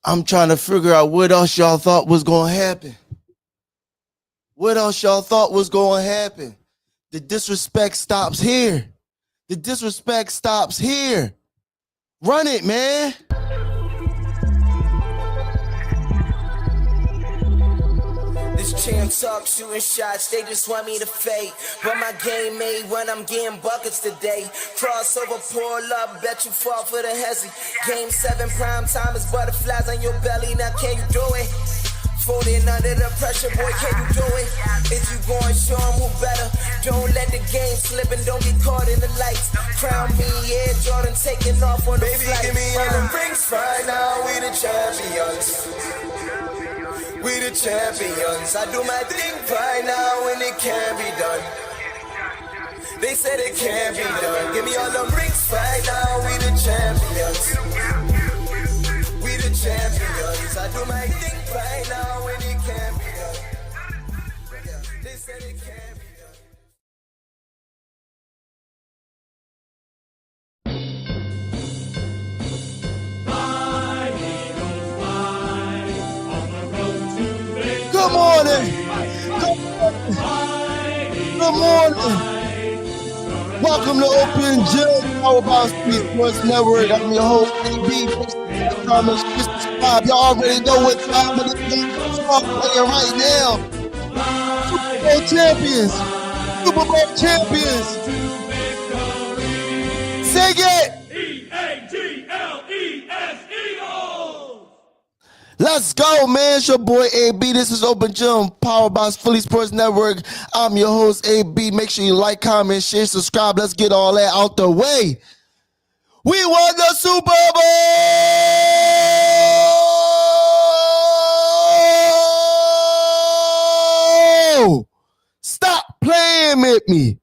I'm trying to figure out what else y'all thought was going to happen. What else y'all thought was going to happen? The disrespect stops here. The disrespect stops here. Run it, man. This champ talk shooting shots, they just want me to fade. But my game made when I'm getting buckets today. Crossover, pull up, bet you fall for the hezzy. Game 7 prime time is butterflies on your belly. Now can you do it? Folding under the pressure, boy, can you do it? If you going, show them who better. Don't let the game slip and don't get caught in the lights. Crown me, yeah, Jordan taking off on the Baby, flight. give me all the rings right now, we the champions. We the champions. I do my thing right now and it can't be done. They said it can't be done. Give me all the rings right now, we the champions. We the champions. I do my thing right now and it can't be done. They said it can't be done. Good morning. Good morning. Welcome to Open Gym, powered by Sports Network. I'm your host, AB. Comments, subscribe. Y'all already know what time it is. Start playing right now. Super Bowl champions. Super Bowl champions. Sing it. Let's go, man. It's your boy AB. This is Open Gym, powered by Philly Sports Network. I'm your host, AB. Make sure you like, comment, share, subscribe. Let's get all that out the way. We won the Super Bowl. Stop playing with me.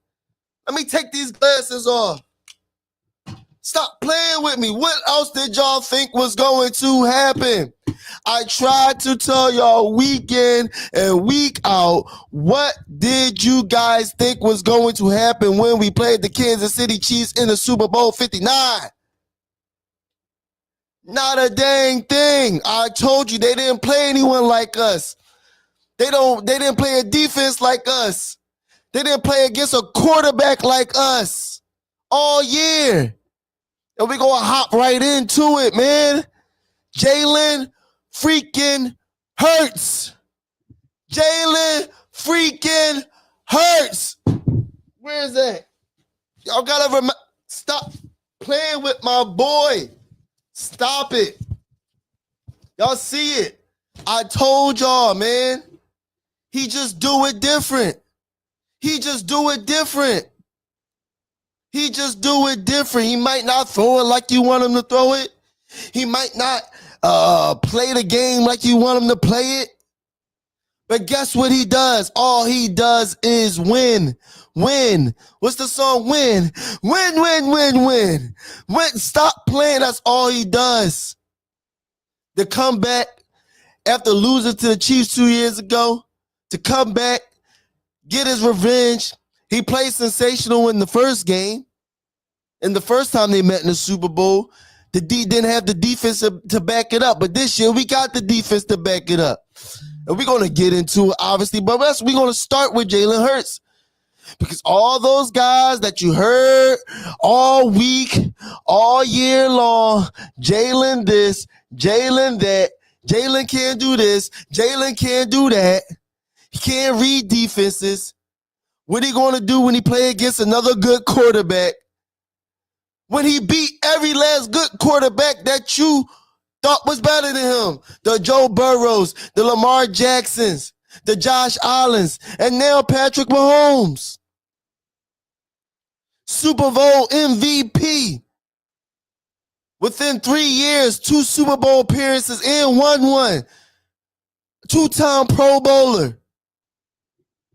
Let me take these glasses off. Stop playing with me. What else did y'all think was going to happen? I tried to tell y'all week in and week out, what did you guys think was going to happen when we played the Kansas City Chiefs in the Super Bowl 59? Not a dang thing. I told you they didn't play anyone like us. They didn't play a defense like us. They didn't play against a quarterback like us all year. And we're going to hop right into it, man. Jalen freaking Hurts. Jalen freaking Hurts. Where is that? Y'all got to stop playing with my boy. Stop it. Y'all see it. I told y'all, man. He just do it different. He just do it different. He just do it different. He might not throw it like you want him to throw it. He might not play the game like you want him to play it. But guess what he does? All he does is win. Win. What's the song? Win. Win, win, win, win. Win. Stop playing. That's all he does. To come back after losing to the Chiefs 2 years ago, to come back, get his revenge. He played sensational in the first game. And the first time they met in the Super Bowl, the D didn't have the defense to back it up. But this year, we got the defense to back it up. And we're going to get into it, obviously. But we're going to start with Jalen Hurts. Because all those guys that you heard all week, all year long, Jalen this, Jalen that, Jalen can't do this, Jalen can't do that. He can't read defenses. What are he going to do when he play against another good quarterback? When he beat every last good quarterback that you thought was better than him. The Joe Burrows, the Lamar Jacksons, the Josh Allens, and now Patrick Mahomes. Super Bowl MVP. Within 3 years, 2 Super Bowl appearances and won one. 2-time Pro Bowler.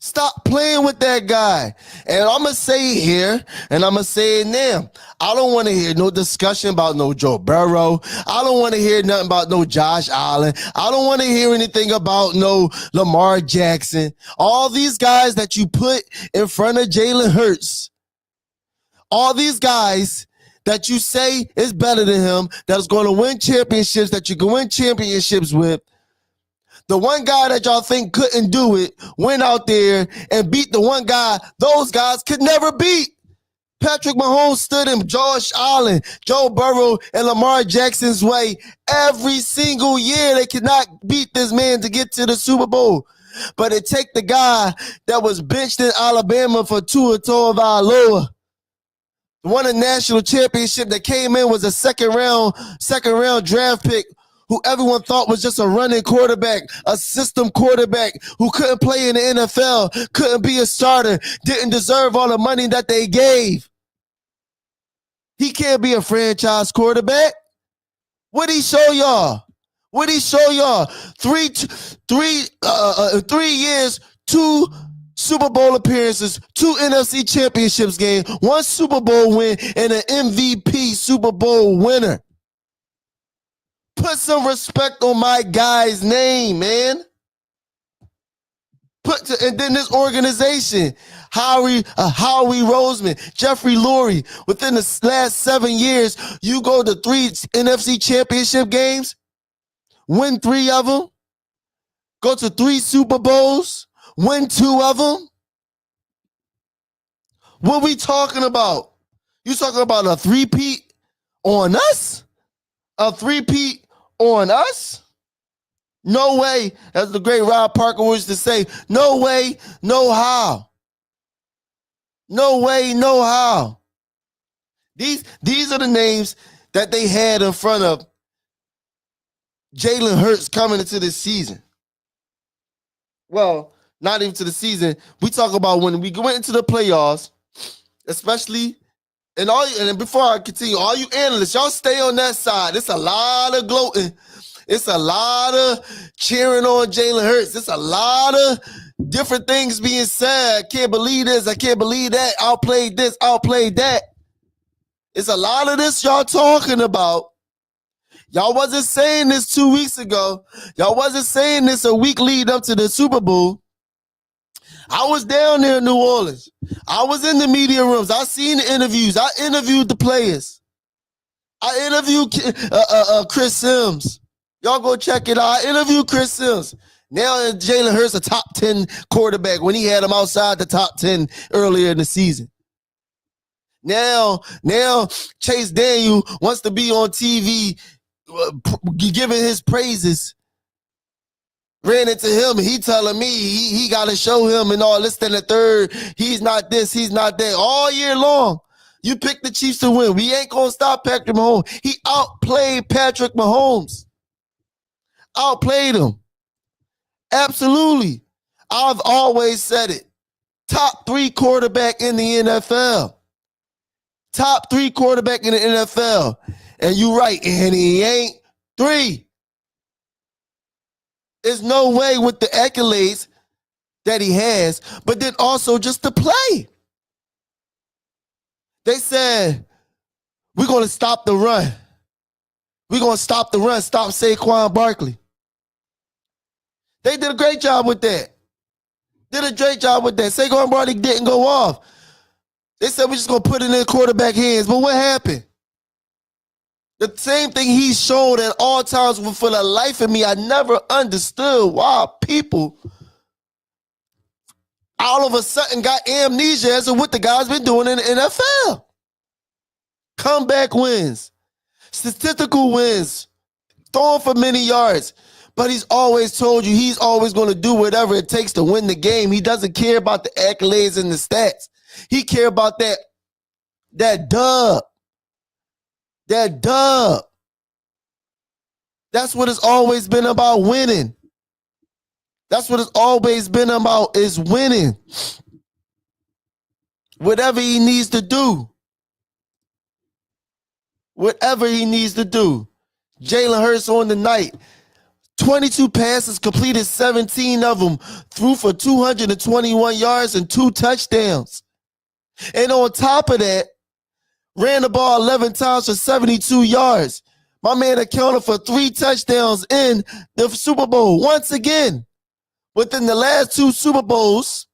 Stop playing with that guy. And I'm going to say it here, and I'm going to say it now. I don't want to hear no discussion about no Joe Burrow. I don't want to hear nothing about no Josh Allen. I don't want to hear anything about no Lamar Jackson. All these guys that you put in front of Jalen Hurts, all these guys, that you say is better than him, that's going to win championships, that you can win championships with, the one guy that y'all think couldn't do it, went out there and beat the one guy those guys could never beat. Patrick Mahomes stood in Josh Allen, Joe Burrow, and Lamar Jackson's way every single year. They could not beat this man to get to the Super Bowl. But it take the guy that was benched in Alabama for Tua Tagovailoa, won a national championship, that came in, was a second round draft pick, who everyone thought was just a running quarterback, a system quarterback who couldn't play in the NFL, couldn't be a starter, didn't deserve all the money that they gave. He can't be a franchise quarterback. What'd he show y'all? What'd he show y'all? 3 years, 2 Super Bowl appearances, 2 NFC championships game, 1 Super Bowl win, and an MVP Super Bowl winner. Put some respect on my guy's name, man. And then this organization, Howie Roseman, Jeffrey Lurie, within the last 7 years, you go to 3 NFC championship games, win 3 of them, go to 3 Super Bowls, win 2 of them. What we talking about? You talking about a 3-peat on us? A 3-peat on us? No way, as the great Rob Parker used to say, no way, no how. No way, no how. These are the names that they had in front of Jalen Hurts coming into this season. Well, not even to the season. We talk about when we went into the playoffs, especially, and before I continue, all you analysts, y'all stay on that side. It's a lot of gloating. It's a lot of cheering on Jalen Hurts. It's a lot of different things being said. I can't believe this. I can't believe that. Outplayed this. Outplayed that. It's a lot of this y'all talking about. Y'all wasn't saying this 2 weeks ago. Y'all wasn't saying this a week lead up to the Super Bowl. I was down there in New Orleans. I was in the media rooms. I seen the interviews. I interviewed the players. I interviewed Chris Sims. Y'all go check it out. I interviewed Chris Sims. Now Jalen Hurts a top 10 quarterback when he had him outside the top 10 earlier in the season. Now Chase Daniel wants to be on TV giving his praises. Ran into him and he telling me he got to show him and all this and the third. He's not this, he's not that. All year long, you picked the Chiefs to win. We ain't going to stop Patrick Mahomes. He outplayed Patrick Mahomes. Outplayed him. Absolutely. I've always said it. Top 3 quarterback in the NFL. Top 3 quarterback in the NFL. And you're right, and he ain't 3. There's no way with the accolades that he has, but then also just to play. They said, we're going to stop the run. We're going to stop the run, stop Saquon Barkley. They did a great job with that. Saquon Barkley didn't go off. They said we're just going to put it in the quarterback hands. But what happened? The same thing he showed at all times, for the life of me, I never understood why people all of a sudden got amnesia as to what the guy's been doing in the NFL. Comeback wins, statistical wins, throwing for many yards. But he's always told you he's always going to do whatever it takes to win the game. He doesn't care about the accolades and the stats. He care about that dub. That dub. That's what it's always been about, winning. That's what it's always been about, is winning. Whatever he needs to do. Whatever he needs to do. Jalen Hurts on the night. 22 passes, completed 17 of them, threw for 221 yards and 2 touchdowns. And on top of that, ran the ball 11 times for 72 yards. My man accounted for 3 touchdowns in the Super Bowl. Once again, within the last 2 Super Bowls,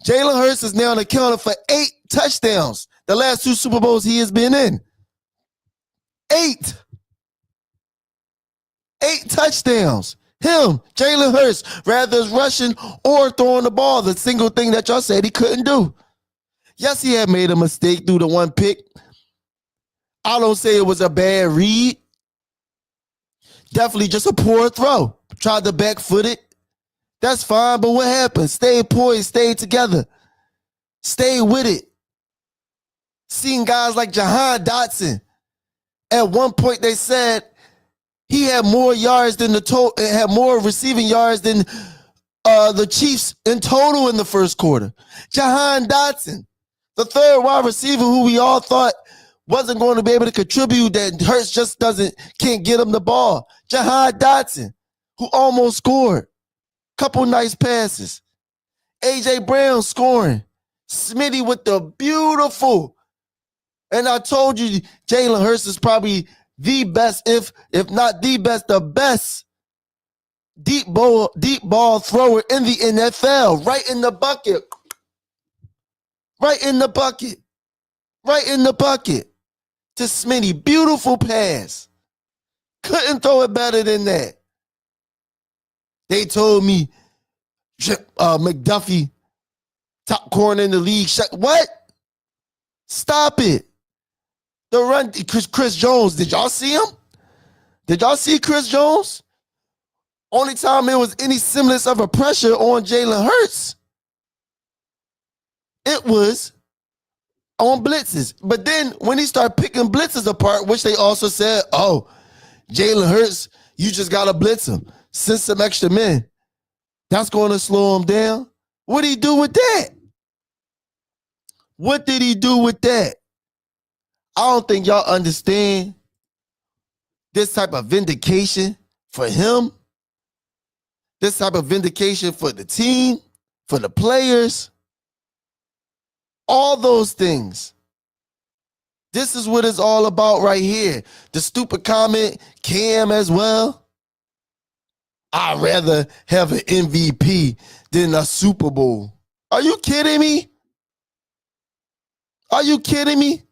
Jalen Hurts is now accounted for 8 touchdowns. The last 2 Super Bowls he has been in. 8 touchdowns. Him, Jalen Hurts, rather is rushing or throwing the ball, the single thing that y'all said he couldn't do. Yes, he had made a mistake through the one pick. I don't say it was a bad read. Definitely just a poor throw. Tried to back foot it. That's fine, but what happened? Stay poised, stay together. Stay with it. Seeing guys like Jahan Dotson. At one point they said he had more yards than had more receiving yards than the Chiefs in total in the first quarter. Jahan Dotson, the third wide receiver who we all thought wasn't going to be able to contribute, that Hurts just can't get him the ball. Jahan Dotson, who almost scored. Couple nice passes. A.J. Brown scoring. Smitty with the beautiful. And I told you, Jalen Hurts is probably the best, if not the best, the best deep ball thrower in the NFL. Right in the bucket. Right in the bucket. Right in the bucket. To Smitty. Beautiful pass. Couldn't throw it better than that. They told me McDuffie, top corner in the league. What? Stop it. The run, Chris Jones. Did y'all see him? Did y'all see Chris Jones? Only time there was any semblance of a pressure on Jalen Hurts, it was on blitzes. But then when he started picking blitzes apart, which they also said, oh, Jalen Hurts, you just got to blitz him. Send some extra men. That's going to slow him down. What did he do with that? What did he do with that? I don't think y'all understand this type of vindication for him, this type of vindication for the team, for the players, all those things. This is what it's all about right here. The stupid comment, Cam as well. I'd rather have an MVP than a Super Bowl. Are you kidding me? Are you kidding me?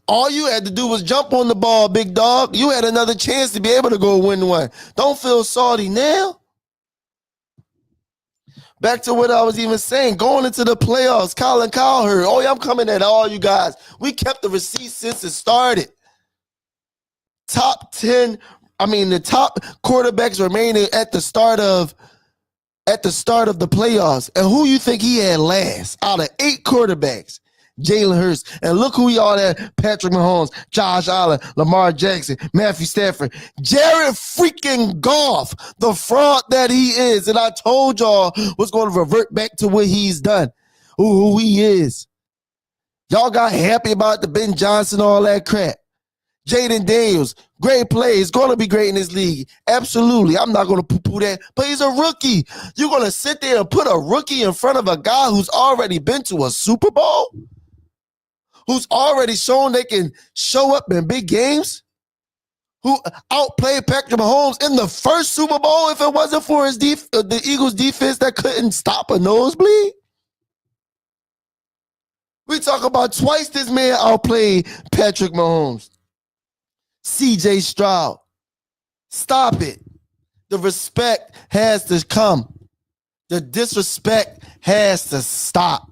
All you had to do was jump on the ball, big dog. You had another chance to be able to go win one. Don't feel salty now. Back to what I was even saying. Going into the playoffs, Colin Cowherd. Oh, yeah, I'm coming at all you guys. We kept the receipts since it started. The top quarterbacks remaining at the start of the playoffs. And who you think he had last out of 8 quarterbacks? Jalen Hurts. And look who he all had. Patrick Mahomes, Josh Allen, Lamar Jackson, Matthew Stafford, Jared freaking Goff, the fraud that he is. And I told y'all was going to revert back to what he's done, who he is. Y'all got happy about the Ben Johnson, all that crap. Jaden Daniels, great play. He's going to be great in this league. Absolutely. I'm not going to poo-poo that. But he's a rookie. You're going to sit there and put a rookie in front of a guy who's already been to a Super Bowl? Who's already shown they can show up in big games? Who outplayed Patrick Mahomes in the first Super Bowl if it wasn't for his the Eagles defense that couldn't stop a nosebleed? We talk about twice this man outplayed Patrick Mahomes. CJ Stroud. Stop it. The respect has to come. The disrespect has to stop.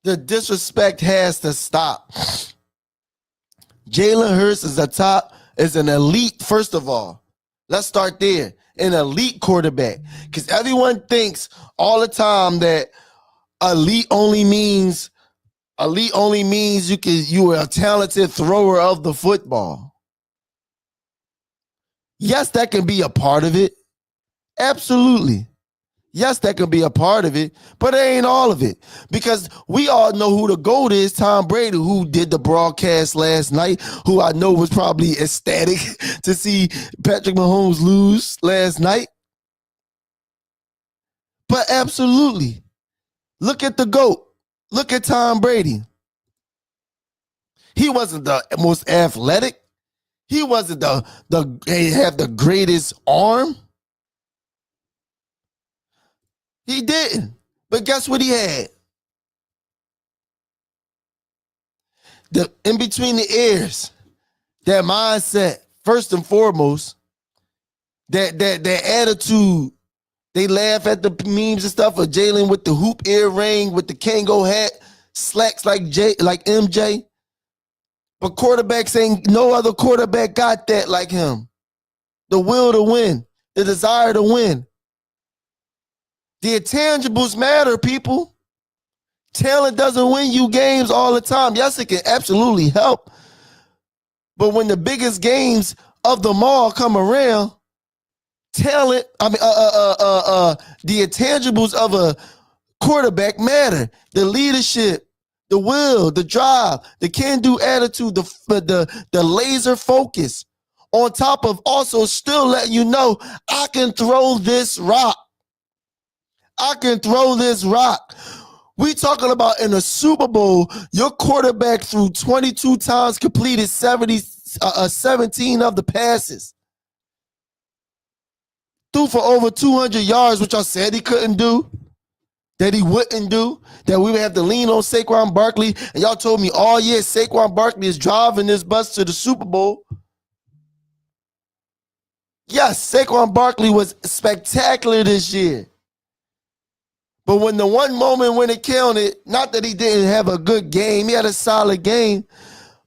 The disrespect has to stop. Jalen Hurts is an elite, first of all. Let's start there. An elite quarterback. Because everyone thinks all the time that elite only means you are a talented thrower of the football. Yes, that can be a part of it. Absolutely. Yes, that can be a part of it, but it ain't all of it. Because we all know who the GOAT is, Tom Brady, who did the broadcast last night, who I know was probably ecstatic to see Patrick Mahomes lose last night. But absolutely, look at the GOAT. Look at Tom Brady. He wasn't the most athletic. He wasn't he had the greatest arm. He didn't. But guess what he had? The in between the ears, that mindset, first and foremost, that attitude. They laugh at the memes and stuff of Jalen with the hoop earring, with the Kango hat, slacks like MJ. But quarterbacks ain't no other quarterback got that like him. The will to win, the desire to win. The intangibles matter, people. Talent doesn't win you games all the time. Yes, it can absolutely help. But when the biggest games of them all come around, talent, the intangibles of a quarterback matter. The leadership, the will, the drive, the can-do attitude, the laser focus. On top of also still letting you know, I can throw this rock. I can throw this rock. We talking about in a Super Bowl, your quarterback threw 22 times, completed 17 of the passes. Threw for over 200 yards, which I said he couldn't do, that he wouldn't do, that we would have to lean on Saquon Barkley. And y'all told me all year Saquon Barkley is driving this bus to the Super Bowl. Yes, Saquon Barkley was spectacular this year. But when the one moment when it counted, not that he didn't have a good game, he had a solid game,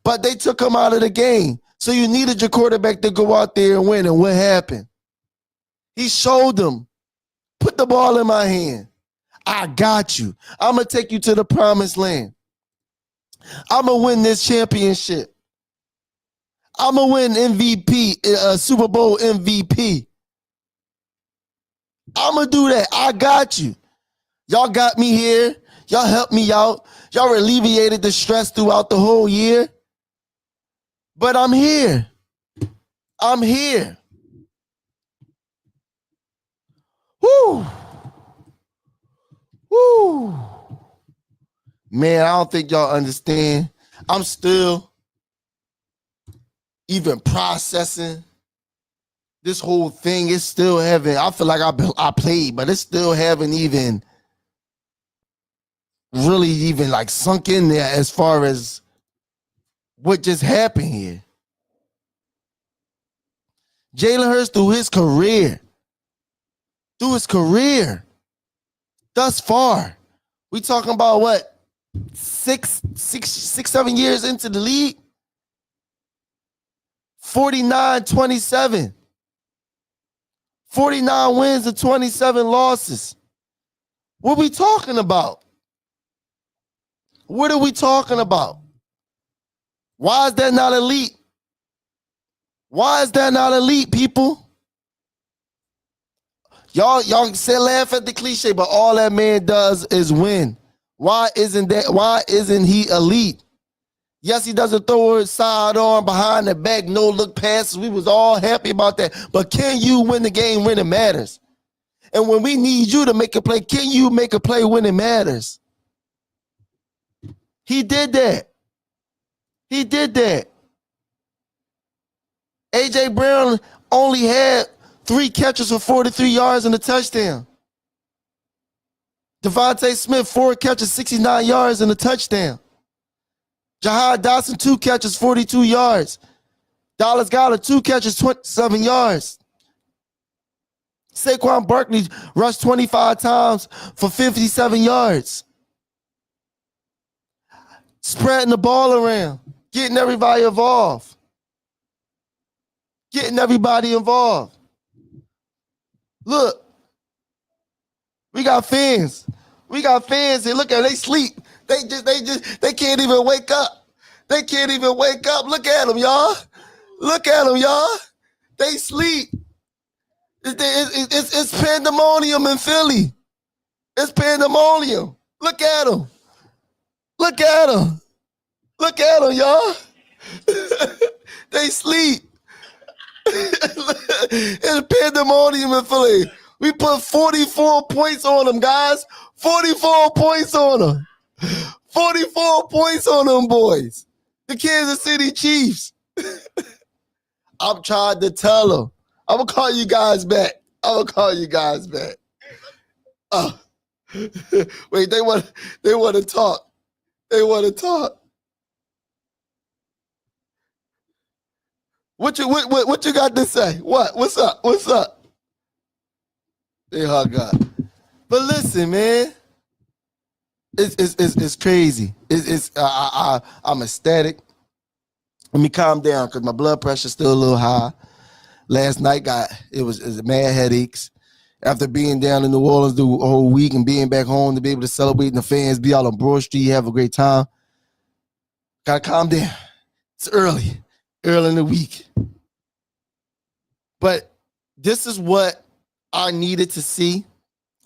but they took him out of the game. So you needed your quarterback to go out there and win. And what happened? He showed them, put the ball in my hand. I got you. I'm going to take you to the promised land. I'm going to win this championship. I'm going to win MVP, Super Bowl MVP. I'm going to do that. I got you. Y'all got me here. Y'all helped me out. Y'all alleviated the stress throughout the whole year. But I'm here. I'm here. Woo. Woo. Man, I don't think y'all understand. I'm still even processing this whole thing. It's still haven't, I feel like I played, but it's still haven't even really even like sunk in there as far as what just happened here. Jalen Hurts through his career, thus far, we talking about what, 7 years into the league? 49-27. 49 wins and 27 losses. What we talking about? What are we talking about? Why is that not elite? Why is that not elite, people? Y'all say laugh at the cliche, but all that man does is win. Why isn't he elite? Yes, he doesn't throw his sidearm behind the back, no look passes. We was all happy about that. But can you win the game when it matters? And when we need you to make a play, can you make a play when it matters? He did that. He did that. A.J. Brown only had 3 catches for 43 yards and a touchdown. Devontae Smith, 4 catches, 69 yards and a touchdown. Jahad Dotson, 2 catches, 42 yards. Dallas Goedert, 2 catches, 27 yards. Saquon Barkley rushed 25 times for 57 yards. Spreading the ball around, getting everybody involved. Look, we got fans. And look at, they sleep. They can't even wake up. Look at them, y'all. They sleep. It's pandemonium in Philly. It's pandemonium. Look at them. Look at them, y'all. They sleep. It's pandemonium in Philly. We put 44 points on them, guys. 44 points on them. 44 points on them, boys. The Kansas City Chiefs. I'm trying to tell them. I'm going to call you guys back. Wait, they want to talk. What you got to say? What? What's up? What's up? They hug up. But listen, man, it's crazy. I'm ecstatic. Let me calm down because my blood pressure's still a little high. Last night it was mad headaches. After being down in New Orleans the whole week and being back home to be able to celebrate and the fans be out on Broad Street, have a great time. Gotta calm down. It's early in the week. But this is what I needed to see,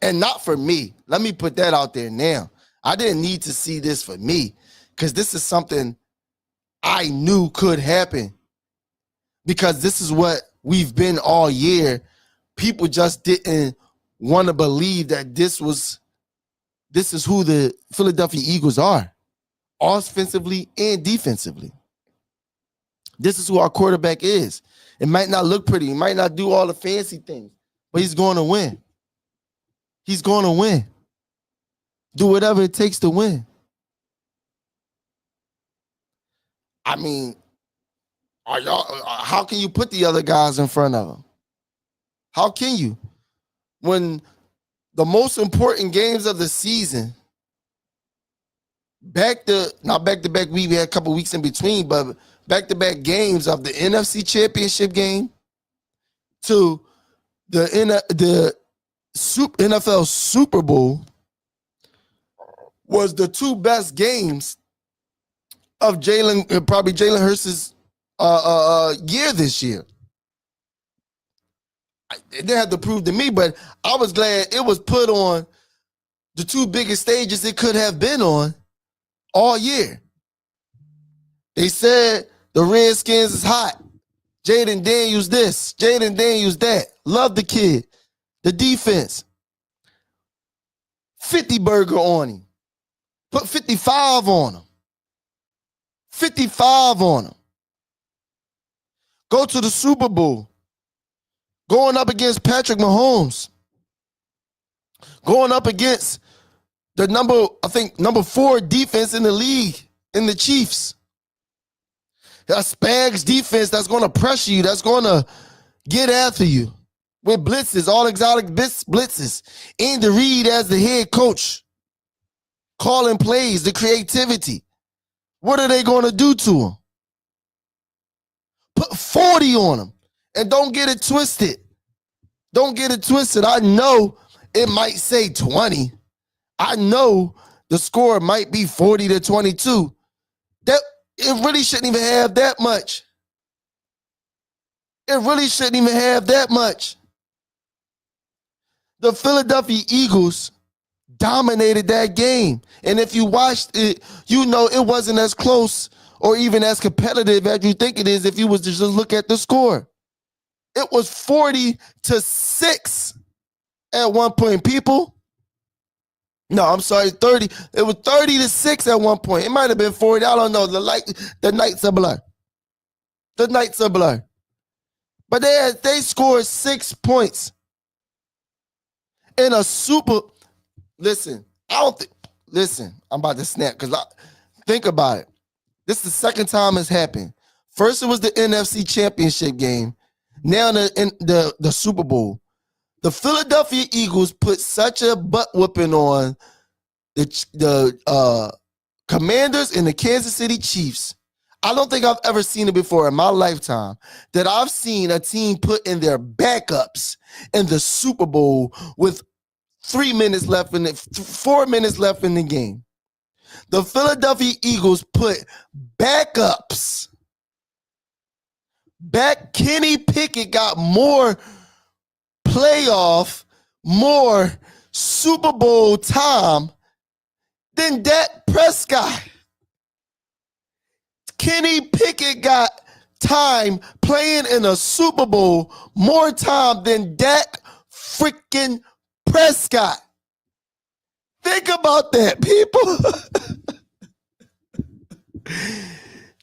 and not for me. Let me put that out there now. I didn't need to see this for me because this is something I knew could happen because this is what we've been all year. People just didn't want to believe that this is who the Philadelphia Eagles are, offensively and defensively. This is who our quarterback is. It might not look pretty. He might not do all the fancy things, but he's going to win. He's going to win. Do whatever it takes to win. I mean, how can you put the other guys in front of him? How can you? When the most important games of the season, not back-to-back, we had a couple weeks in between, but back-to-back games of the NFC Championship game to the NFL Super Bowl was the two best games of probably Jalen Hurts' year this year. It didn't have to prove to me, but I was glad it was put on the two biggest stages it could have been on all year. They said the Redskins is hot. Jaden Daniels this, Jaden Daniels that. Love the kid. The defense. 50 burger on him. Put 55 on him. 55 on him. Go to the Super Bowl. Going up against Patrick Mahomes. Going up against the number 4 defense in the league, in the Chiefs. A Spags defense that's going to pressure you, that's going to get after you with blitzes, all exotic blitzes. Andy Reid as the head coach, calling plays, the creativity. What are they going to do to him? Put 40 on him. And don't get it twisted. Don't get it twisted. I know it might say 20. I know the score might be 40-22. That it really shouldn't even have that much. It really shouldn't even have that much. The Philadelphia Eagles dominated that game. And if you watched it, you know it wasn't as close or even as competitive as you think it is if you was to just look at the score. It was 40-6 at one point, people. No, I'm sorry, 30. It was 30-6 at one point. It might have been 40. I don't know. The nights are blur. The nights are blur. But they scored 6 points in a super. Listen, I'm about to snap because think about it. This is the second time it's happened. First, it was the NFC Championship game. Now the Super Bowl. The Philadelphia Eagles put such a butt whooping on the Commanders and the Kansas City Chiefs. I don't think I've ever seen it before in my lifetime that I've seen a team put in their backups in the Super Bowl with 4 minutes left in the game. The Philadelphia Eagles put backups. Kenny Pickett got more more Super Bowl time than Dak Prescott. Kenny Pickett got time playing in a Super Bowl, more time than Dak freaking Prescott. Think about that, people.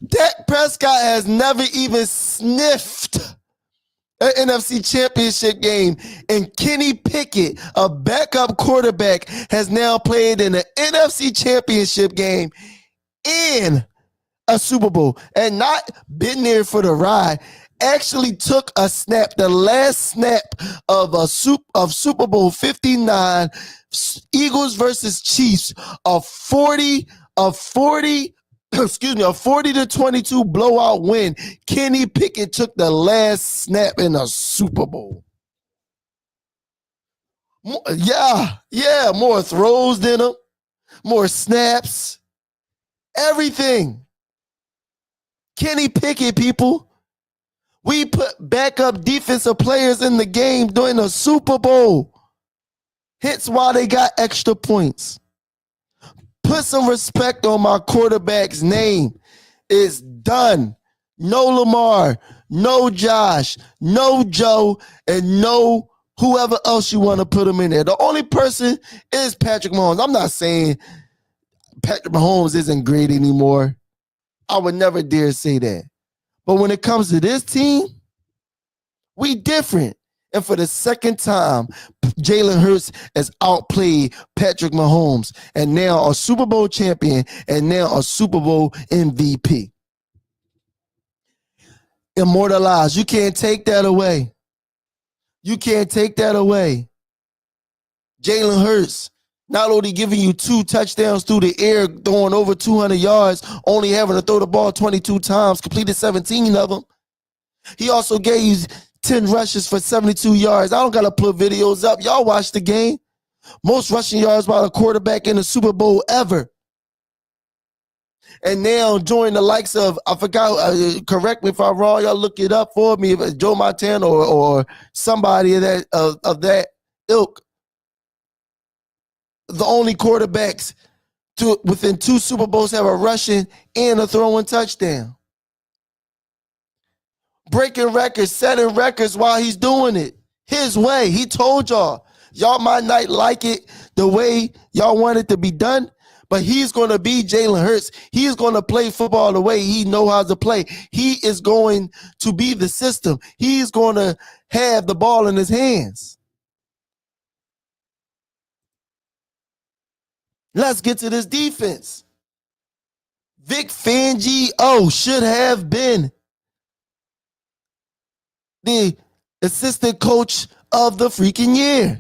Dak Prescott has never even sniffed an NFC Championship game, and Kenny Pickett, a backup quarterback, has now played in an NFC Championship game and a Super Bowl, and not been there for the ride, actually took a snap, the last snap of Super Bowl 59, Eagles versus Chiefs, a 40 excuse me, a 40-22 blowout win. Kenny Pickett took the last snap in a Super Bowl. More throws than him, more snaps, everything. Kenny Pickett, people. We put backup defensive players in the game during the Super Bowl. Hence why they got extra points. Put some respect on my quarterback's name. It's done. No Lamar, no Josh, no Joe, and no whoever else you want to put him in there. The only person is Patrick Mahomes. I'm not saying Patrick Mahomes isn't great anymore. I would never dare say that. But when it comes to this team, we different. And for the second time, Jalen Hurts has outplayed Patrick Mahomes, and now a Super Bowl champion, and now a Super Bowl MVP. Immortalized. You can't take that away. You can't take that away. Jalen Hurts, not only giving you 2 touchdowns through the air, throwing over 200 yards, only having to throw the ball 22 times, completed 17 of them. He also gave you 10 rushes for 72 yards. I don't got to put videos up. Y'all watch the game. Most rushing yards by a quarterback in the Super Bowl ever. And now join the likes of, I forgot, correct me if I'm wrong, y'all look it up for me, if it's Joe Montana or somebody of that ilk. The only quarterbacks within 2 Super Bowls have a rushing and a throwing touchdown. Breaking records, setting records while he's doing it his way. He told y'all. Y'all might not like it the way y'all want it to be done, but he's going to be Jalen Hurts. He's going to play football the way he knows how to play. He is going to be the system. He's going to have the ball in his hands. Let's get to this defense. Vic Fangio should have been the assistant coach of the freaking year,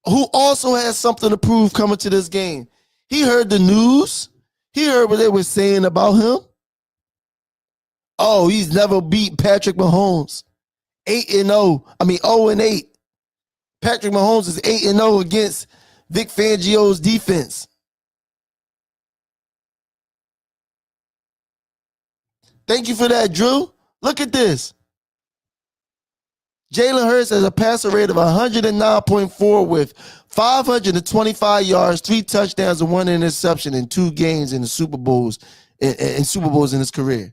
who also has something to prove coming to this game. He heard the news. He heard what they were saying about him. Oh, he's never beat Patrick Mahomes. 0-8. Patrick Mahomes is 8-0 against Vic Fangio's defense. Thank you for that, Drew. Look at this. Jalen Hurts has a passer rate of 109.4 with 525 yards, 3 touchdowns, and 1 interception in 2 games in the Super Bowls in Super Bowls in his career.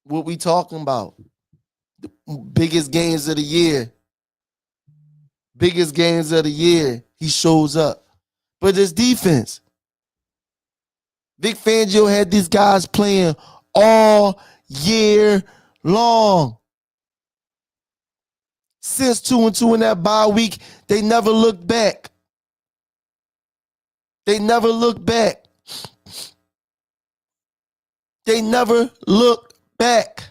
What we talking about? The biggest games of the year. Biggest games of the year. He shows up. But this defense, Vic Fangio had these guys playing all year long. Since 2-2 in that bye week, they never looked back. They never looked back. They never looked back.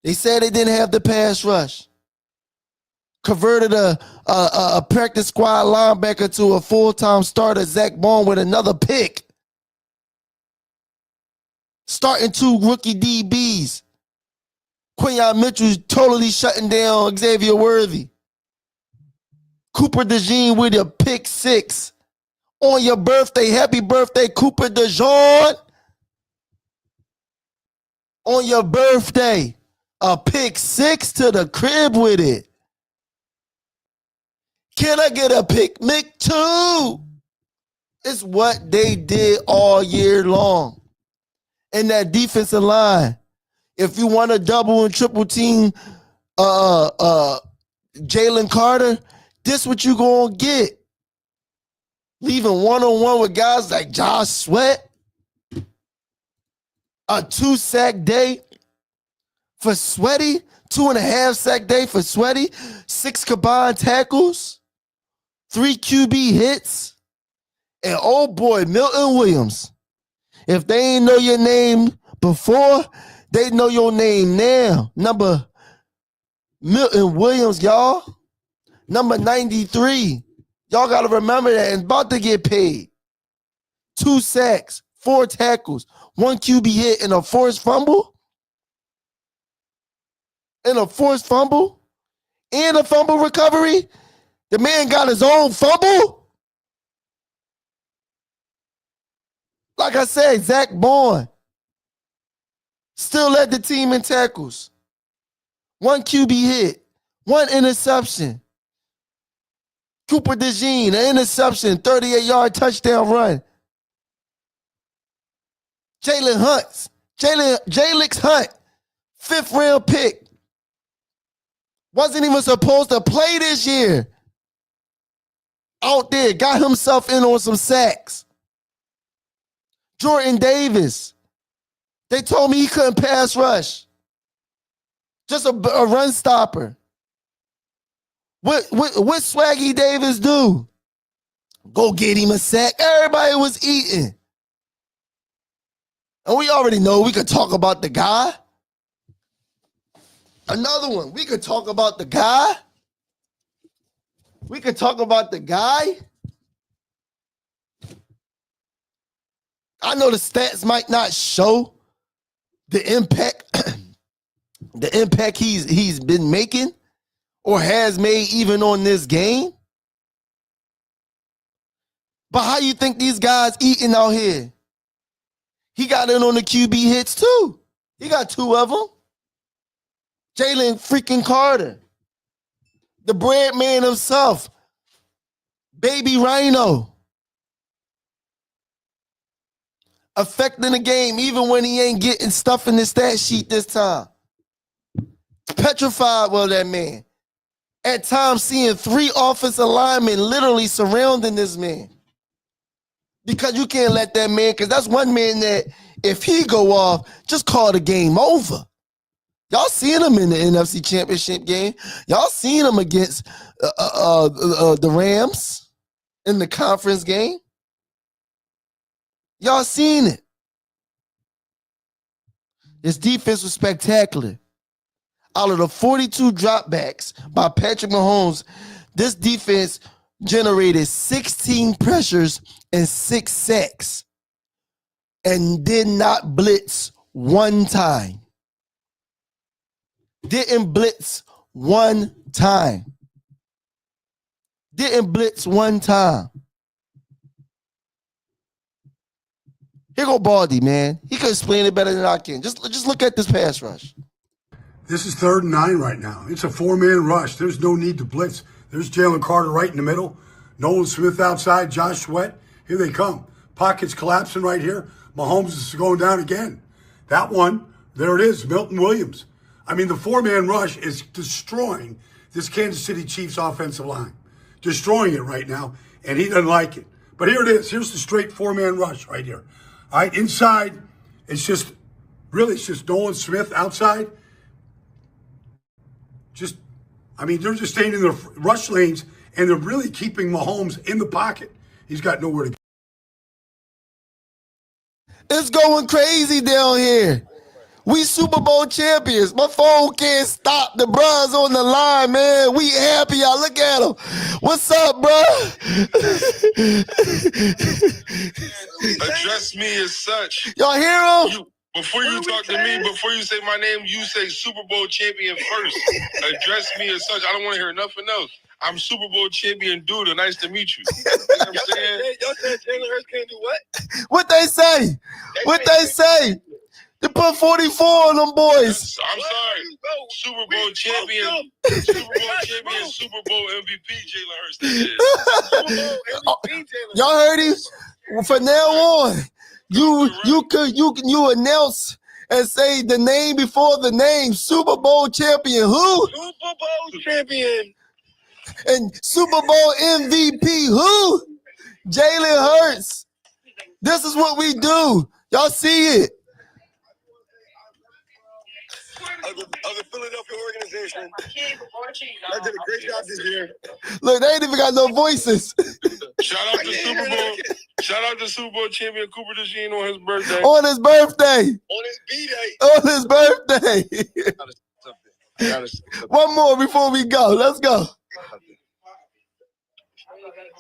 They said they didn't have the pass rush. Converted a practice squad linebacker to a full-time starter, Zach Bond, with another pick. Starting 2 rookie DBs. Quinyon Mitchell totally shutting down Xavier Worthy. Cooper DeJean with a pick 6. On your birthday, happy birthday, Cooper DeJean. On your birthday, a pick 6 to the crib with it. Can I get a picnic too? It's what they did all year long. And that defensive line, if you want to double and triple team Jalen Carter, this what you gonna get. Leaving one-on-one with guys like Josh Sweat. A 2-sack day for Sweaty. 2.5-sack day for Sweaty. 6 combined tackles. 3 QB hits. And oh boy, Milton Williams If they ain't know your name before, they know your name now. Number Milton Williams, y'all. Number 93. Y'all got to remember that. And about to get paid. 2 sacks, 4 tackles, 1 QB hit, and a forced fumble. And a forced fumble. And a fumble recovery. The man got his own fumble. Like I said, Zach Bourne still led the team in tackles. 1 QB hit, 1 interception. Cooper DeJean, an interception, 38-yard touchdown run. Jalen Hunt, 5th round pick. Wasn't even supposed to play this year. Out there, got himself in on some sacks. Jordan Davis. They told me he couldn't pass rush. Just a run stopper. What Swaggy Davis do? Go get him a sack. Everybody was eating. And we already know we could talk about the guy. Another one. We could talk about the guy. We could talk about the guy. I know the stats might not show the impact, the impact he's been making or has made even on this game. But how you think these guys eating out here? He got in on the QB hits too. He got 2 of them. Jalen freaking Carter. The bread man himself. Baby Rhino. Affecting the game even when he ain't getting stuff in the stat sheet this time. Petrified, well, that man. At times seeing 3 offensive linemen literally surrounding this man. Because you can't let that man, because that's one man that if he go off, just call the game over. Y'all seen him in the NFC Championship game. Y'all seen him against the Rams in the conference game. Y'all seen it. His defense was spectacular. Out of the 42 dropbacks by Patrick Mahomes, this defense generated 16 pressures and 6 sacks and did not blitz one time. Didn't blitz one time. Didn't blitz one time. Here go Baldy, man. He can explain it better than I can. Just look at this pass rush. This is 3rd and 9 right now. It's a 4-man rush. There's no need to blitz. There's Jalen Carter right in the middle. Nolan Smith outside. Josh Sweat. Here they come. Pockets collapsing right here. Mahomes is going down again. That one, there it is, Milton Williams. I mean, the 4-man rush is destroying this Kansas City Chiefs offensive line. Destroying it right now, and he doesn't like it. But here it is. Here's the straight 4-man rush right here. All right, inside, it's just Nolan Smith outside. They're just staying in their rush lanes, and they're really keeping Mahomes in the pocket. He's got nowhere to go. It's going crazy down here. We Super Bowl champions. My phone can't stop. The bros on the line, man. We happy. Y'all look at them. What's up, bro? Address me as such. Y'all hear him? Before you talk to me, before you say my name, you say Super Bowl champion first. Address me as such. I don't want to hear nothing else. I'm Super Bowl champion Duda. Nice to meet you. You know what I'm saying? Y'all said Jalen Hurts can't do what? What they say? They say? They put 44 on them boys. I'm sorry. Super Bowl champion, Super Bowl MVP Jalen Hurts. That is. Super Bowl MVP Jalen Hurts. Y'all heard him? From now on, you announce and say the name before the name. Super Bowl champion who? Super Bowl champion. And Super Bowl MVP who? Jalen Hurts. This is what we do. Y'all see it. of the Philadelphia organization. I did a great job this year. Look, they ain't even got no voices. Shout out to Super Bowl. Shout out to Super Bowl champion Cooper DeJean on his birthday. On his birthday. On his B-Day. On his birthday. One more before we go. Let's go.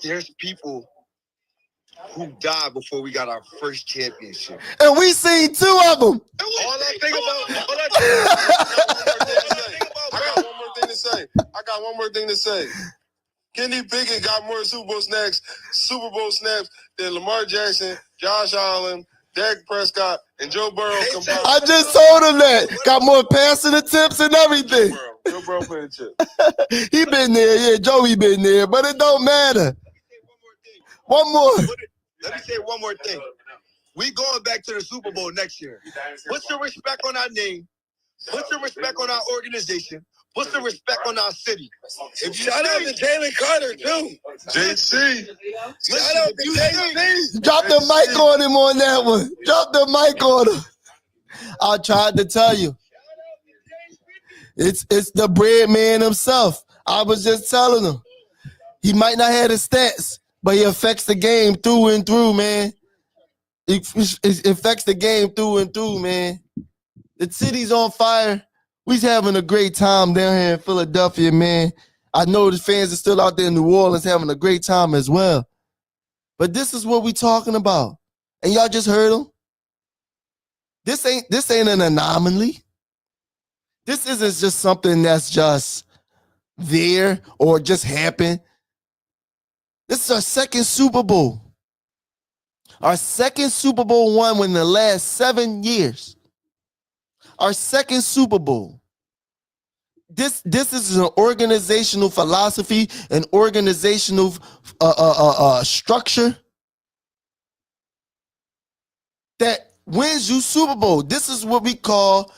There's people who died before we got our first championship. And we seen two of them. I got one more thing to say. Kenny Pickett got more Super Bowl snaps than Lamar Jackson, Josh Allen, Dak Prescott, and Joe Burrow combined. I just told him that. Got more passing attempts and everything. Joe Burrow played the chip. He been there, yeah. Joey been there, but it don't matter. One more. Let me say one more thing. We going back to the Super Bowl next year. Put some respect on our name. Put some respect on our organization. Put some respect on our city. Shout out to Jalen Carter, too. JC. Shout out to JC. Drop the mic on him on that one. Drop the mic on him. I tried to tell you. It's the bread man himself. I was just telling him. He might not have the stats, but he affects the game through and through, man. It affects the game through and through, man. The city's on fire. We's having a great time down here in Philadelphia, man. I know the fans are still out there in New Orleans having a great time as well. But this is what we talking about. And y'all just heard him. This ain't an anomaly. This isn't just something that's just there or just happened. This is our second Super Bowl. Our second Super Bowl won in the last 7 years. Our second Super Bowl. This is an organizational philosophy, an organizational structure that wins you Super Bowl. This is what we call.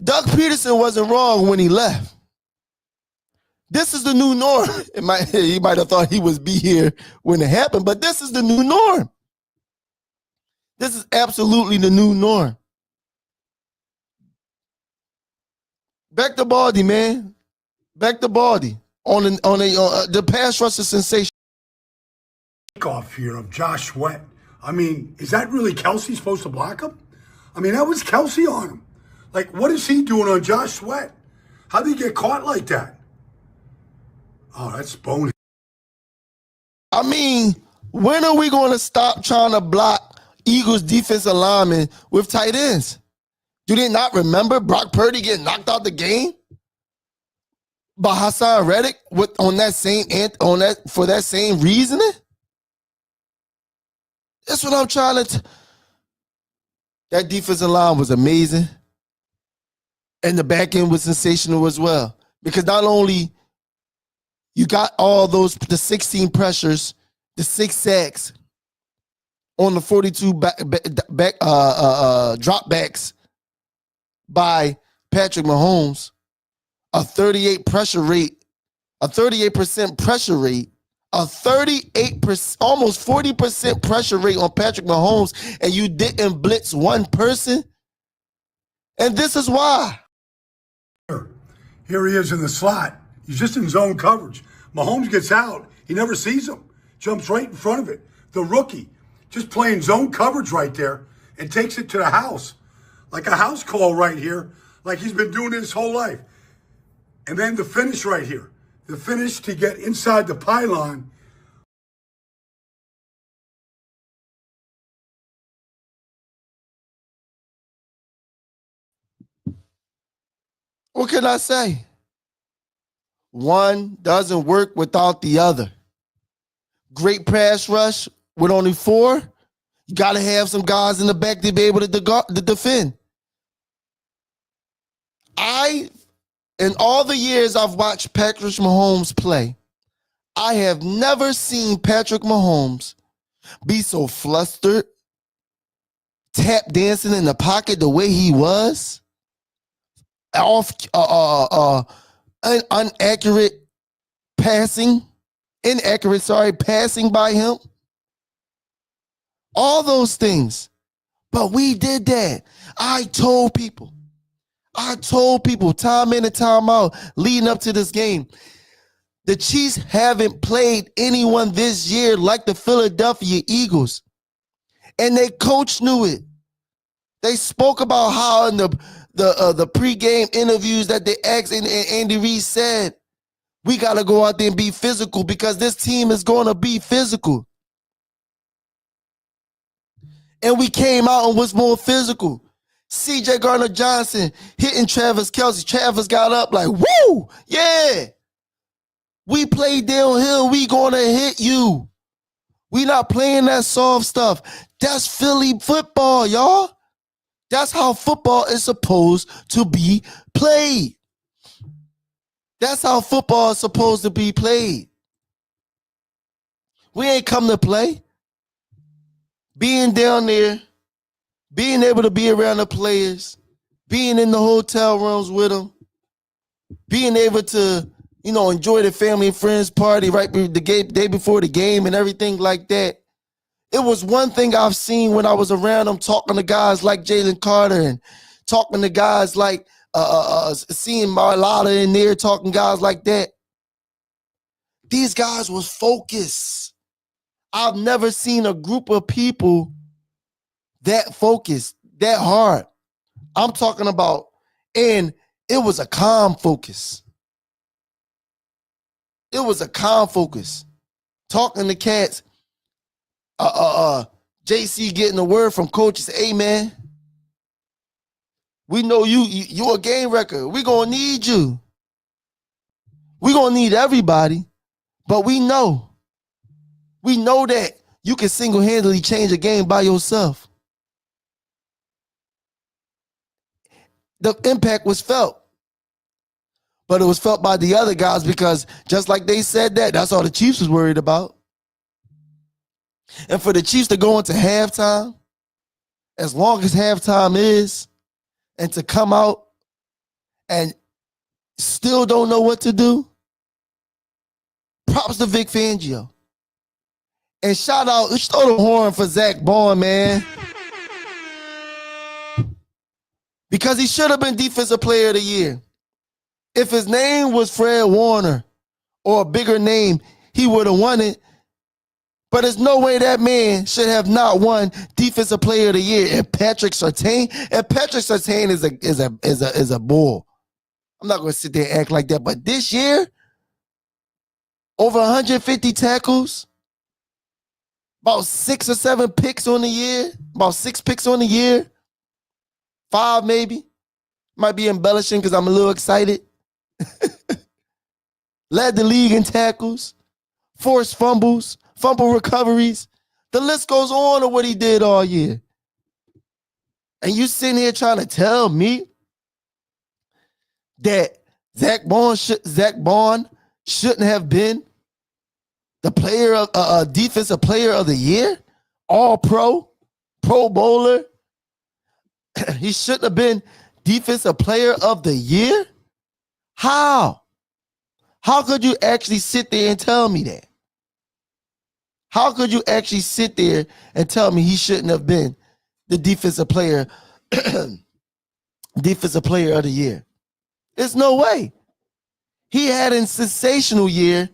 Doug Peterson wasn't wrong when he left. This is the new norm. He might have thought he was be here when it happened, but this is the new norm. This is absolutely the new norm. Back to Baldy, man. Back to Baldy on the pass rusher sensation. Off here of Josh Sweat. I mean, is that really Kelsey supposed to block him? I mean, that was Kelsey on him. Like, what is he doing on Josh Sweat? How did he get caught like that? Oh, that's bonehead. I mean, when are we going to stop trying to block Eagles defensive linemen with tight ends? Do they not remember Brock Purdy getting knocked out the game by Hassan Reddick for that same reasoning? That's what I'm trying to. That defensive line was amazing, and the back end was sensational as well. Because not only you got all the 16 pressures, the 6 sacks on the 42 dropbacks by Patrick Mahomes, a 38% pressure rate, a 38%, almost 40% pressure rate on Patrick Mahomes, and you didn't blitz one person. And this is why. Here he is in the slot. He's just in zone coverage. Mahomes gets out. He never sees him. Jumps right in front of it. The rookie just playing zone coverage right there and takes it to the house. Like a house call right here, like he's been doing it his whole life. And then the finish right here. The finish to get inside the pylon. What can I say? One doesn't work without the other. Great pass rush with only 4. You got to have some guys in the back to be able to defend. In all the years I've watched Patrick Mahomes play, I have never seen Patrick Mahomes be so flustered, tap dancing in the pocket the way he was, inaccurate passing by him. All those things. But we did that. I told people, I told people time in and time out leading up to this game, the Chiefs haven't played anyone this year like the Philadelphia Eagles. And their coach knew it. They spoke about how in the pregame interviews that they asked, and Andy Reid said, we got to go out there and be physical because this team is going to be physical. And we came out and was more physical. C.J. Gardner-Johnson hitting Travis Kelce. Travis got up like, woo, yeah. We play downhill. We going to hit you. We not playing that soft stuff. That's Philly football, y'all. That's how football is supposed to be played. That's how football is supposed to be played. We ain't come to play. Being down there, being able to be around the players, being in the hotel rooms with them, being able to, enjoy the family and friends party right the day before the game and everything like that. It was one thing I've seen when I was around them, talking to guys like Jalen Carter and talking to guys like seeing Marlotta in there, talking guys like that. These guys was focused. I've never seen a group of people that focused, that hard. I'm talking about, and it was a calm focus. It was a calm focus. Talking to cats, JC getting a word from coaches, hey man, we know you're a game record. We're gonna need you. We're gonna need everybody, but we know that you can single-handedly change a game by yourself. The impact was felt. But it was felt by the other guys because just like they said that's all the Chiefs was worried about. And for the Chiefs to go into halftime, as long as halftime is, and to come out and still don't know what to do, props to Vic Fangio. And shout out, let's throw the horn for Zach Bond, man. Because he should have been Defensive Player of the Year. If his name was Fred Warner or a bigger name, he would have won it. But there's no way that man should have not won Defensive Player of the Year. And Patrick Surtain is a bull. I'm not going to sit there and act like that. But this year, over 150 tackles, about 6 or 7 picks on the year, about 6 picks on the year, 5 maybe. Might be embellishing because I'm a little excited. Led the league in tackles, forced fumbles, fumble recoveries. The list goes on of what he did all year. And you sitting here trying to tell me that Zach Bond shouldn't have been the player of Defensive Player of the Year, All Pro, Pro Bowler. He shouldn't have been Defensive Player of the Year? How? How could you actually sit there and tell me that? How could you actually sit there and tell me he shouldn't have been the Defensive Player of the Year? There's no way. He had a sensational year,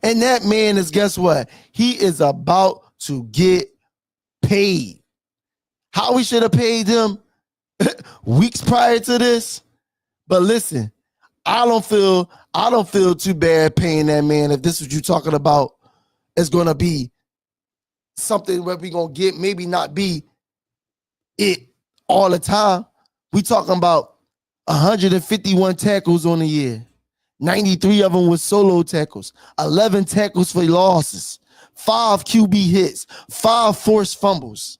and that man is, guess what? He is about to get paid. How we should have paid him weeks prior to this. But listen, I don't feel too bad paying that man. If this is what you're talking about, it's gonna be something where we gonna get, maybe not be it all the time. We talking about 151 tackles on the year. 93 of them was solo tackles, 11 tackles for losses, 5 QB hits, 5 forced fumbles.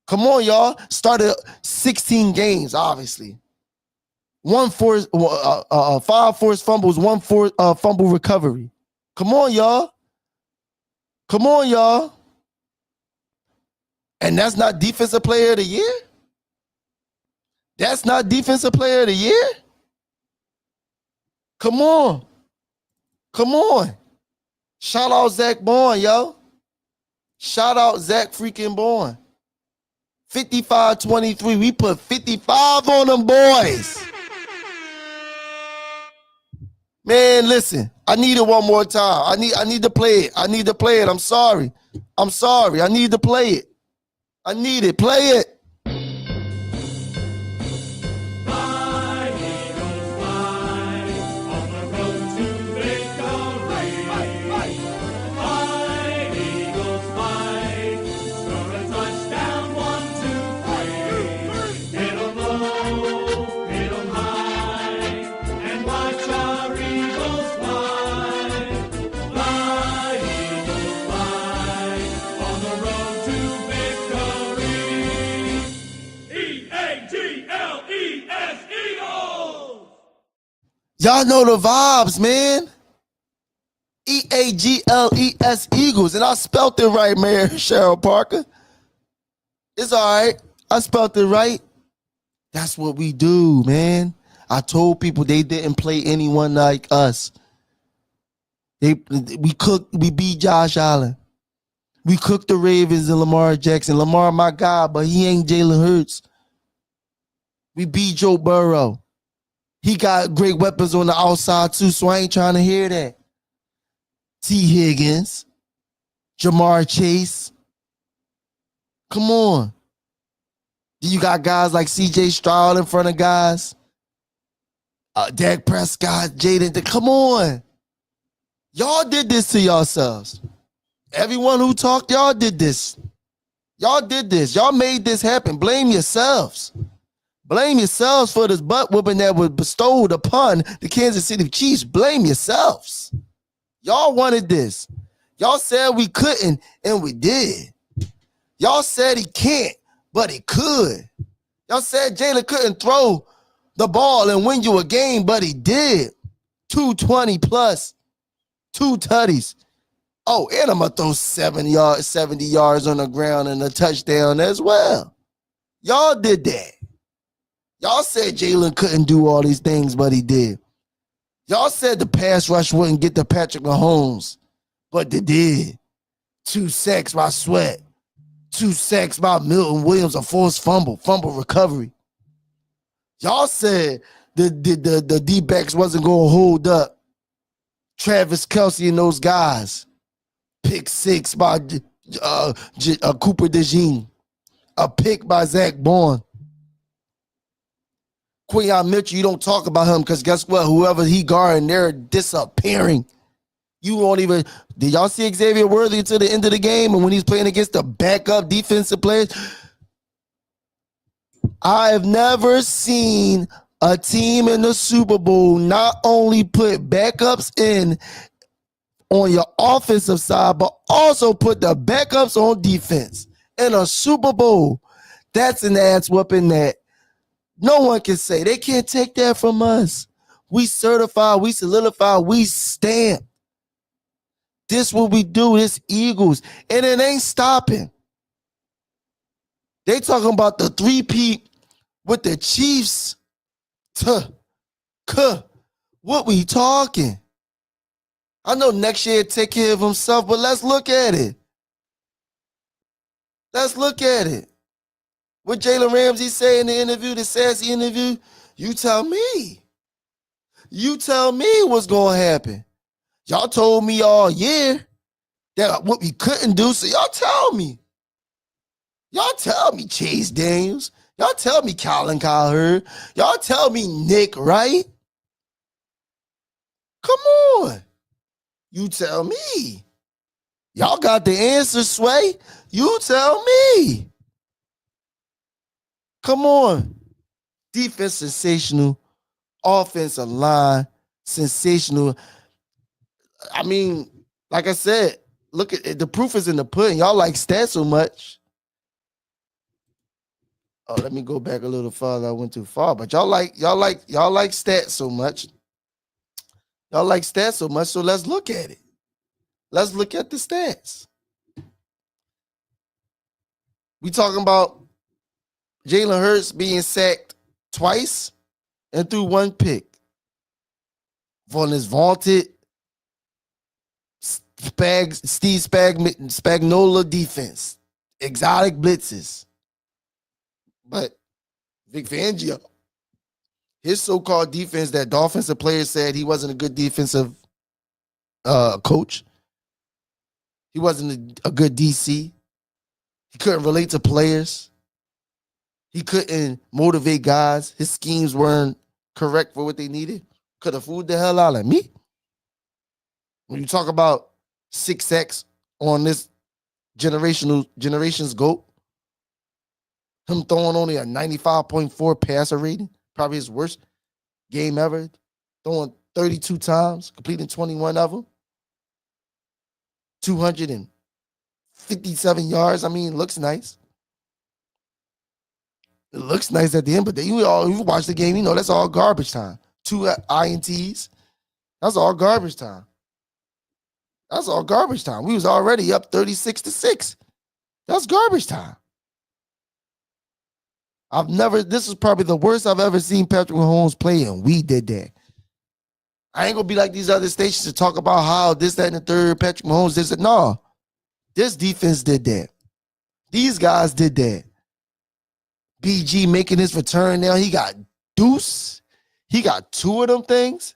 Come on, y'all. Started 16 games, obviously. 5 forced fumbles, 1 fumble recovery. Come on, y'all. Come on, y'all. And that's not Defensive Player of the Year? That's not Defensive Player of the Year? Come on. Come on. Shout out Zach Bond, yo. Shout out Zach freaking Bond. 55-23. We put 55 on them boys. Man, listen. I need it one more time. I need to play it. I need to play it. I'm sorry. I need to play it. I need it. Play it. Y'all know the vibes, man. Eagles, Eagles. And I spelt it right, Mayor Cheryl Parker. It's all right. I spelt it right. That's what we do, man. I told people they didn't play anyone like us. We beat Josh Allen. We cooked the Ravens and Lamar Jackson. Lamar, my guy, but he ain't Jalen Hurts. We beat Joe Burrow. He got great weapons on the outside too, so I ain't trying to hear that. T. Higgins, Jamar Chase. Come on. You got guys like C.J. Stroud in front of guys. Dak Prescott, Jaden. Come on. Y'all did this to yourselves. Everyone who talked, y'all did this. Y'all did this. Y'all made this happen. Blame yourselves. Blame yourselves for this butt whooping that was bestowed upon the Kansas City Chiefs. Blame yourselves. Y'all wanted this. Y'all said we couldn't, and we did. Y'all said he can't, but he could. Y'all said Jalen couldn't throw the ball and win you a game, but he did. 220 plus, 2 tutties. Oh, and I'm going to throw 70 yards on the ground and a touchdown as well. Y'all did that. Y'all said Jalen couldn't do all these things, but he did. Y'all said the pass rush wouldn't get to Patrick Mahomes, but they did. 2 sacks by Sweat. 2 sacks by Milton Williams, a forced fumble recovery. Y'all said the D-backs wasn't going to hold up Travis Kelce and those guys. Pick 6 by Cooper DeJean. A pick by Zach Bourne. Quinyon Mitchell, you don't talk about him because guess what? Whoever he guarding, they're disappearing. You won't even. Did y'all see Xavier Worthy until the end of the game? And when he's playing against the backup defensive players, I have never seen a team in the Super Bowl not only put backups in on your offensive side, but also put the backups on defense in a Super Bowl. That's an ass whooping that no one can say. They can't take that from us. We certify, we solidify, we stamp. This what we do. This Eagles. And it ain't stopping. They talking about the 3-peat with the Chiefs. What we talking? I know next year take care of himself, but let's look at it. Let's look at it. What Jalen Ramsey say in the interview, the sassy interview, you tell me. You tell me what's going to happen. Y'all told me all year that what we couldn't do, so y'all tell me. Y'all tell me Chase Daniels. Y'all tell me Colin Cowherd. Y'all tell me Nick Wright. Come on. You tell me. Y'all got the answer, Sway. You tell me. Come on. Defense sensational. Offensive line sensational. I mean, like I said, look at it. The proof is in the pudding. Y'all like stats so much. Oh, let me go back a little farther. I went too far, but y'all like stats so much. Y'all like stats so much, so let's look at it. Let's look at the stats. We talking about Jalen Hurts being sacked twice and threw 1 pick on his vaunted Steve Spagnuolo defense, exotic blitzes. But Vic Fangio His so-called defense that the offensive players said he wasn't a good defensive coach. He wasn't a good DC. He couldn't relate to players. He couldn't motivate guys. His schemes weren't correct for what they needed. Could have fooled the hell out of me. When you talk about 6X on this generation's GOAT, him throwing only a 95.4 passer rating, probably his worst game ever, throwing 32 times, completing 21 of them, 257 yards. I mean, looks nice. It looks nice at the end, but then you watch the game, that's all garbage time. 2 INTs. That's all garbage time. That's all garbage time. We was already up 36-6. That's garbage time. This is probably the worst I've ever seen Patrick Mahomes play, and we did that. I ain't gonna be like these other stations to talk about how this, that, and the third, Patrick Mahomes did it. No. This defense did that. These guys did that. BG making his return now. He got deuce. He got 2 of them things.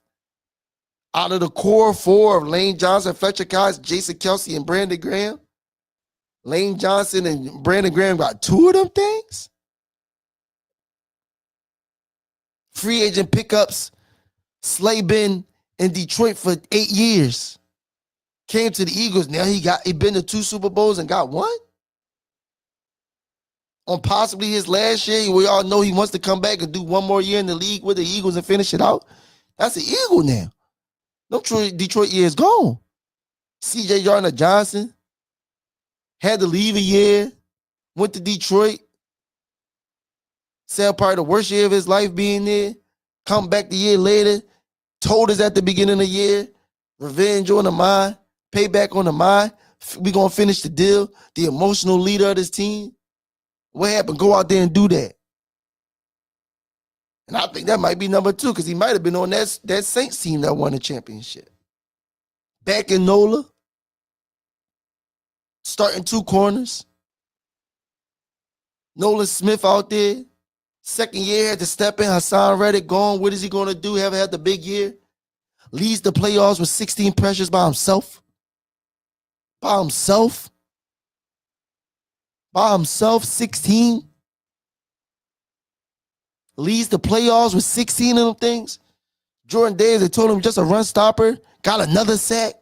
Out of the core 4 of Lane Johnson, Fletcher Cox, Jason Kelsey, and Brandon Graham. Lane Johnson and Brandon Graham got 2 of them things. Free agent pickups. Slay been in Detroit for 8 years. Came to the Eagles. Now he been to 2 Super Bowls and got 1. On possibly his last year, we all know he wants to come back and do 1 more year in the league with the Eagles and finish it out. That's an Eagle now. No Detroit year is gone. CJ Gardner-Johnson had to leave a year, went to Detroit, said probably the worst year of his life being there, come back the year later, told us at the beginning of the year, revenge on the mind, payback on the mind, we going to finish the deal, the emotional leader of this team. What happened? Go out there and do that. And I think that might be number 2 because he might have been on that Saints team that won the championship. Back in Nola, starting 2 corners. Nolan Smith out there. Second year had to step in. Hassan Reddick gone. What is he going to do? Haven't had the big year. Leads the playoffs with 16 pressures by himself. By himself. By himself, 16. Leads the playoffs with 16 of them things. Jordan Davis, they told him just a run stopper. Got another sack.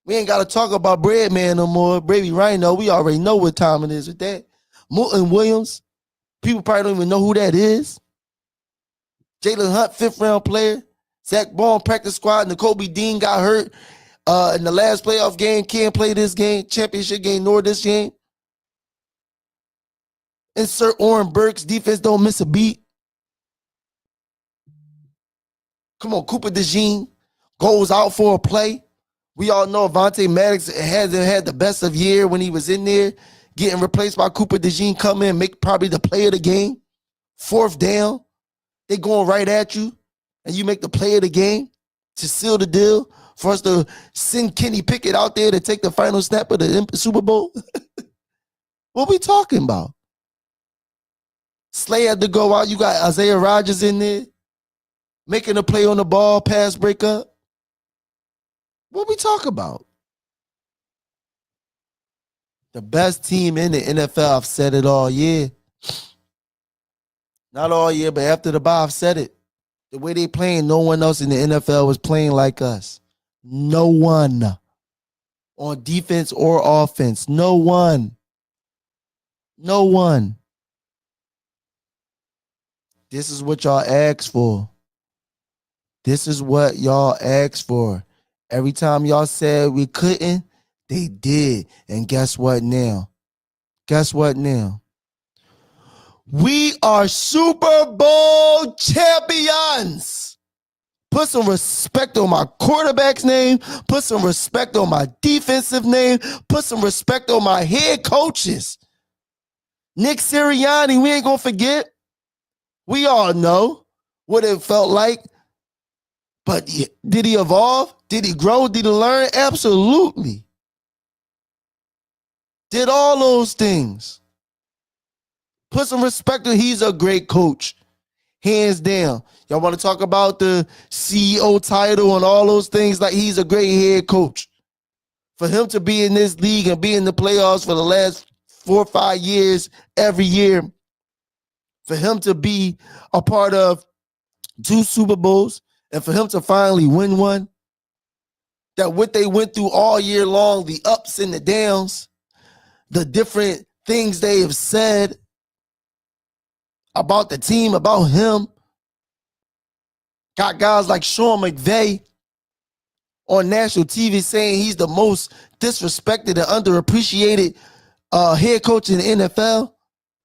We ain't got to talk about Breadman no more. Baby Rhino, we already know what time it is with that. Moulton Williams, people probably don't even know who that is. Jalen Hunt, 5th round player. Zach Ball, practice squad. N'Kobe Dean got hurt in the last playoff game. Can't play this game, championship game, nor this game. Insert Oren Burks. Defense don't miss a beat. Come on, Cooper DeJean goes out for a play. We all know Avonte Maddox hasn't had the best of year when he was in there. Getting replaced by Cooper DeJean, come in, make probably the play of the game. 4th down. They going right at you. And you make the play of the game to seal the deal for us to send Kenny Pickett out there to take the final snap of the Super Bowl. What we talking about? Slay had to go out. You got Isaiah Rodgers in there making a play on the ball, pass breakup. What we talk about? The best team in the NFL. I've said it all year. Not all year, but after the bye, I've said it. The way they playing, no one else in the NFL was playing like us. No one. On defense or offense. No one. No one. This is what y'all asked for. This is what y'all asked for. Every time y'all said we couldn't, they did. And guess what now? Guess what now? We are Super Bowl champions. Put some respect on my quarterback's name. Put some respect on my defensive name. Put some respect on my head coaches. Nick Sirianni, we ain't going to forget. We all know what it felt like. But did he evolve? Did he grow? Did he learn? Absolutely. Did all those things. Put some respect on. He's a great coach. Hands down. Y'all want to talk about the CEO title and all those things? Like, he's a great head coach. For him to be in this league and be in the playoffs for the last 4 or 5 years, every year, for him to be a part of 2 Super Bowls, and for him to finally win one, that what they went through all year long, the ups and the downs, the different things they have said about the team, about him, got guys like Sean McVay on national TV saying he's the most disrespected and underappreciated head coach in the NFL.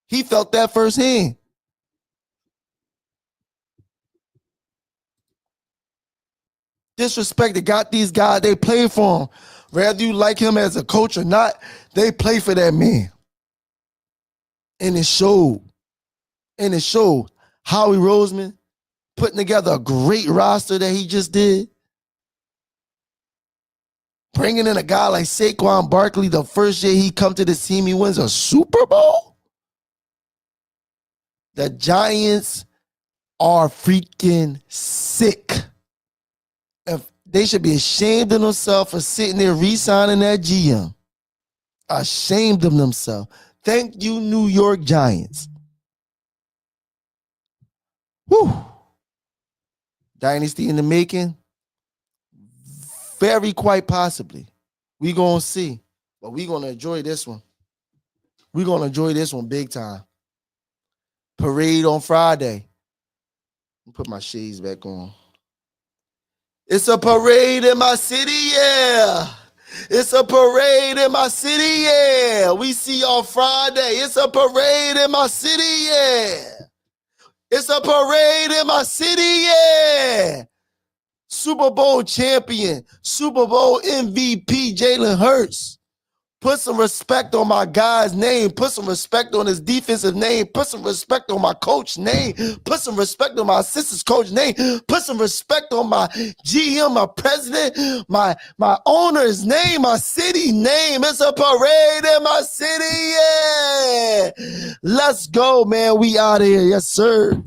He felt that firsthand. Disrespected, got these guys, they play for him. Whether you like him as a coach or not, they play for that man. And it showed. And it showed. Howie Roseman putting together a great roster that he just did. Bringing in a guy like Saquon Barkley, the first year he come to this team, he wins a Super Bowl. The Giants are freaking sick. If they should be ashamed of themselves for sitting there re-signing that GM. Ashamed of themselves. Thank you, New York Giants. Whew. Dynasty in the making. Very quite possibly. We gonna see. But we gonna enjoy this one. We gonna enjoy this one big time. Parade on Friday. Put my shades back on. It's a parade in my city, yeah. It's a parade in my city, yeah. We see y'all Friday. It's a parade in my city, yeah. It's a parade in my city, yeah. Super Bowl champion, Super Bowl MVP, Jalen Hurts. Put some respect on my guy's name. Put some respect on his defensive name. Put some respect on my coach name. Put some respect on my assistant coach name. Put some respect on my GM, my president, my owner's name, my city name. It's a parade in my city, yeah. Let's go, man. We out of here. Yes, sir.